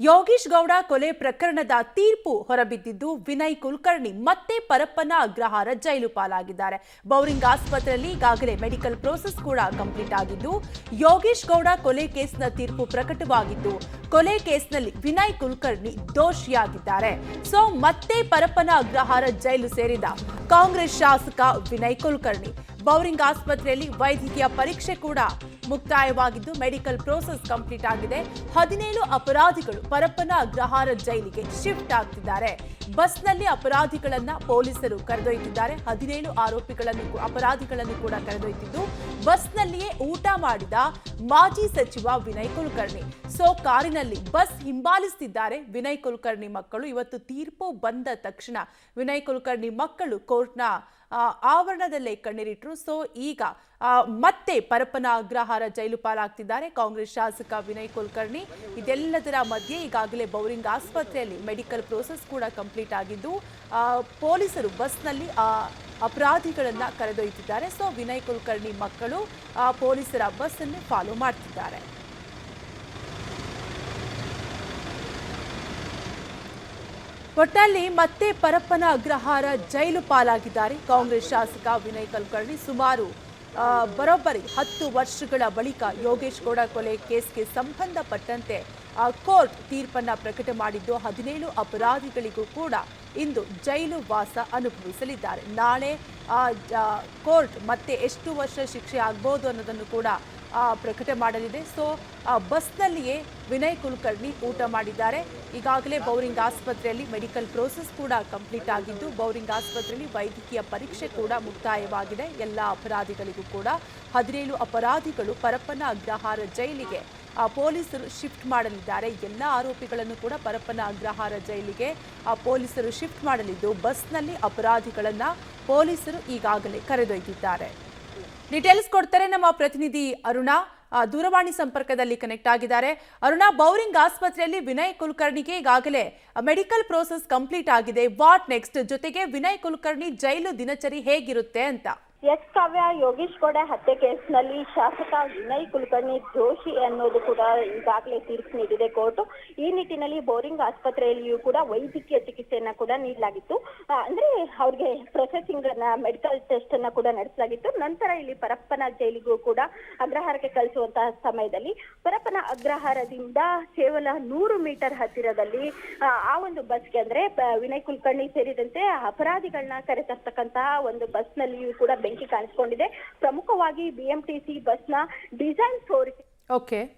ಯೋಗೇಶ್ ಗೌಡ ಕೊಲೆ ಪ್ರಕರಣದ ತೀರ್ಪು ಹೊರಬಿದ್ದಿದ್ದು ವಿನಯ್ ಕುಲಕರ್ಣಿ ಮತ್ತೆ ಪರಪ್ಪನ ಅಗ್ರಹಾರ ಜೈಲು ಪಾಲಾಗಿದ್ದಾರೆ. ಬೌರಿಂಗ್ ಆಸ್ಪತ್ರೆಯಲ್ಲಿ ಈಗಾಗಲೇ ಮೆಡಿಕಲ್ ಪ್ರೋಸೆಸ್ ಕೂಡ ಕಂಪ್ಲೀಟ್ ಆಗಿದ್ದು, ಯೋಗೇಶ್ ಗೌಡ ಕೊಲೆ ಕೇಸ್ನ ತೀರ್ಪು ಪ್ರಕಟವಾಗಿದ್ದು, ಕೊಲೆ ಕೇಸ್ನಲ್ಲಿ ವಿನಯ್ ಕುಲಕರ್ಣಿ ದೋಷಿಯಾಗಿದ್ದಾರೆ. ಮತ್ತೆ ಪರಪ್ಪನ ಅಗ್ರಹಾರ ಜೈಲು ಸೇರಿದ ಕಾಂಗ್ರೆಸ್ ಶಾಸಕ ವಿನಯ್ ಕುಲಕರ್ಣಿ ಬೌರಿಂಗ್ ಆಸ್ಪತ್ರೆಯಲ್ಲಿ ವೈದ್ಯಕೀಯ ಪರೀಕ್ಷೆ ಕೂಡ ಮುಕ್ತಾಯವಾಗಿದ್ದು, ಮೆಡಿಕಲ್ ಪ್ರೋಸೆಸ್ ಕಂಪ್ಲೀಟ್ ಆಗಿದೆ. 17 ಅಪರಾಧಿಗಳು ಪರಪ್ಪನ ಅಗ್ರಹಾರ ಜೈಲಿಗೆ ಶಿಫ್ಟ್ ಆಗ್ತಿದ್ದಾರೆ. ಬಸ್ನಲ್ಲಿ ಅಪರಾಧಿಗಳನ್ನ ಪೊಲೀಸರು ಕರೆದೊಯ್ದಿದ್ದಾರೆ. 17 ಅಪರಾಧಿಗಳನ್ನು ಕೂಡ ಕರೆದೊಯ್ದಿದ್ದು, ಬಸ್ನಲ್ಲಿಯೇ ಊಟ ಮಾಡಿದ ಮಾಜಿ ಸಚಿವ ವಿನಯ್ ಕುಲಕರ್ಣಿ. ಕಾರಿನಲ್ಲಿ ಬಸ್ ಹಿಂಬಾಲಿಸುತ್ತಿದ್ದಾರೆ ವಿನಯ್ ಕುಲಕರ್ಣಿ ಮಕ್ಕಳು. ಇವತ್ತು ತೀರ್ಪು ಬಂದ ತಕ್ಷಣ ವಿನಯ್ ಕುಲಕರ್ಣಿ ಮಕ್ಕಳು ಕೋರ್ಟ್ನ ಆವರಣದಲ್ಲೇ ಕಣ್ಣೀರಿಟ್ರು. ಈಗ ಮತ್ತೆ ಪರಪ್ಪನ ಅಗ್ರಹಾರ ಜೈಲು ಪಾಲಾಗ್ತಿದ್ದಾರೆ ಕಾಂಗ್ರೆಸ್ ಶಾಸಕ ವಿನಯ್ ಕುಲಕರ್ಣಿ. ಇದೆಲ್ಲದರ ಮಧ್ಯೆ ಈಗಾಗಲೇ ಬೌರಿಂಗ್ ಆಸ್ಪತ್ರೆಯಲ್ಲಿ ಮೆಡಿಕಲ್ ಪ್ರೋಸೆಸ್ ಕೂಡ ಕಂಪ್ಲೀಟ್ ಆಗಿದ್ದು, ಪೊಲೀಸರು ಬಸ್ನಲ್ಲಿ ಅಪರಾಧಿಗಳನ್ನ ಕರೆದೊಯ್ಯುತ್ತಿದ್ದಾರೆ. ವಿನಯ್ ಕುಲಕರ್ಣಿ ಮಕ್ಕಳು ಪೊಲೀಸರ ಬಸ್ ಅನ್ನು ಫಾಲೋ ಮಾಡ್ತಿದ್ದಾರೆ. ಒಟ್ಟಲ್ಲಿ ಮತ್ತೆ ಪರಪ್ಪನ ಅಗ್ರಹಾರ ಜೈಲು ಪಾಲಾಗಿದ್ದಾರೆ ಕಾಂಗ್ರೆಸ್ ಶಾಸಕ ವಿನಯ್ ಕುಲಕರ್ಣಿ. ಸುಮಾರು ಬರೋಬ್ಬರಿ 10 ವರ್ಷಗಳ ಬಳಿಕ ಯೋಗೇಶ್ ಗೌಡ ಕೊಲೆ ಕೇಸ್ಗೆ ಸಂಬಂಧಪಟ್ಟಂತೆ ಕೋರ್ಟ್ ತೀರ್ಪನ್ನ ಪ್ರಕಟ ಮಾಡಿದ್ದು, 17 ಅಪರಾಧಿಗಳಿಗೂ ಕೂಡ ಇಂದು ಜೈಲು ವಾಸ ಅನುಭವಿಸಲಿದ್ದಾರೆ. ನಾಳೆ ಕೋರ್ಟ್ ಮತ್ತೆ ಎಷ್ಟು ವರ್ಷ ಶಿಕ್ಷೆ ಆಗ್ಬೋದು ಅನ್ನೋದನ್ನು ಕೂಡ ಪ್ರಕಟ ಮಾಡಲಿದೆ. ಬಸ್ನಲ್ಲಿಯೇ ವಿನಯ್ ಕುಲಕರ್ಣಿ ಊಟ ಮಾಡಿದ್ದಾರೆ. ಈಗಾಗಲೇ ಬೌರಿಂಗ್ ಆಸ್ಪತ್ರೆಯಲ್ಲಿ ಮೆಡಿಕಲ್ ಪ್ರೋಸೆಸ್ ಕೂಡ ಕಂಪ್ಲೀಟ್ ಆಗಿದ್ದು, ಬೌರಿಂಗ್ ಆಸ್ಪತ್ರೆಯಲ್ಲಿ ವೈದ್ಯಕೀಯ ಪರೀಕ್ಷೆ ಕೂಡ ಮುಕ್ತಾಯವಾಗಿದೆ. ಎಲ್ಲ ಅಪರಾಧಿಗಳಿಗೂ ಕೂಡ 17 ಅಪರಾಧಿಗಳು ಪರಪ್ಪನ ಅಗ್ರಹಾರ ಜೈಲಿಗೆ ಪೊಲೀಸರು ಶಿಫ್ಟ್ ಮಾಡಲಿದ್ದಾರೆ. ಎಲ್ಲ ಆರೋಪಿಗಳನ್ನು ಕೂಡ ಪರಪ್ಪನ ಅಗ್ರಹಾರ ಜೈಲಿಗೆ ಪೊಲೀಸರು ಶಿಫ್ಟ್ ಮಾಡಲಿದ್ದು, ಬಸ್ನಲ್ಲಿ ಅಪರಾಧಿಗಳನ್ನ ಪೊಲೀಸರು ಈಗಾಗಲೇ ಕರೆದೊಯ್ದಿದ್ದಾರೆ. ಡೀಟೇಲ್ಸ್ ಕೊಡ್ತಾರೆ ನಮ್ಮ ಪ್ರತಿನಿಧಿ ಅರುಣಾ, ದೂರವಾಣಿ ಸಂಪರ್ಕದಲ್ಲಿ ಕನೆಕ್ಟ್ ಆಗಿದ್ದಾರೆ. ಅರುಣಾ, ಬೌರಿಂಗ್ ಆಸ್ಪತ್ರೆಯಲ್ಲಿ ವಿನಯ್ ಕುಲಕರ್ಣಿಗೆ ಈಗಾಗಲೇ ಮೆಡಿಕಲ್ ಪ್ರೋಸೆಸ್ ಕಂಪ್ಲೀಟ್ ಆಗಿದೆ. What next? ಜೊತೆಗೆ ವಿನಯ್ ಕುಲಕರ್ಣಿ ಜೈಲು ದಿನಚರಿ ಹೇಗಿರುತ್ತೆ ಅಂತ? ಎಸ್ ಕಾವ್ಯ, ಯೋಗೇಶ್ ಗೌಡ ಹತ್ಯೆ ಕೇಸ್ನಲ್ಲಿ ಶಾಸಕ ವಿನಯ್ ಕುಲಕರ್ಣಿ ದೋಷಿ ಅನ್ನೋದು ಕೂಡ ಈಗಾಗಲೇ ತೀರ್ಪು ನೀಡಿದೆ ಕೋರ್ಟ್. ಈ ನಿಟ್ಟಿನಲ್ಲಿ ಬೌರಿಂಗ್ ಆಸ್ಪತ್ರೆಯಲ್ಲಿಯೂ ಕೂಡ ವೈದ್ಯಕೀಯ ಚಿಕಿತ್ಸೆಯನ್ನ ಕೂಡ ನೀಡಲಾಗಿತ್ತು. ಅಂದ್ರೆ ಅವ್ರಿಗೆ ಪ್ರೊಸೆಸಿಂಗ್ ಮೆಡಿಕಲ್ ಟೆಸ್ಟ್ ಅನ್ನ ಕೂಡ ನಡೆಸಲಾಗಿತ್ತು. ನಂತರ ಇಲ್ಲಿ ಪರಪ್ಪನ ಜೈಲಿಗೂ ಕೂಡ ಅಗ್ರಹಾರಕ್ಕೆ ಕಳಿಸುವಂತಹ ಸಮಯದಲ್ಲಿ ಪರಪ್ಪನ ಅಗ್ರಹಾರದಿಂದ ಕೇವಲ 100 ಮೀಟರ್ ಹತ್ತಿರದಲ್ಲಿ ಆ ಒಂದು ಬಸ್ಗೆ, ಅಂದ್ರೆ ವಿನಯ್ ಕುಲಕರ್ಣಿ ಸೇರಿದಂತೆ ಅಪರಾಧಿಗಳನ್ನ ಕರೆತರ್ತಕ್ಕಂತಹ ಒಂದು ಬಸ್ ನಲ್ಲಿಯೂ ಕೂಡ ಬೆಂಕಿ ಕಾಣಿಸಿಕೊಂಡಿದೆ. ಪ್ರಮುಖವಾಗಿ BMTC ಬಸ್ನ ಡಿಸೈನ್ ಸೋರಿಕೆ. ಓಕೆ.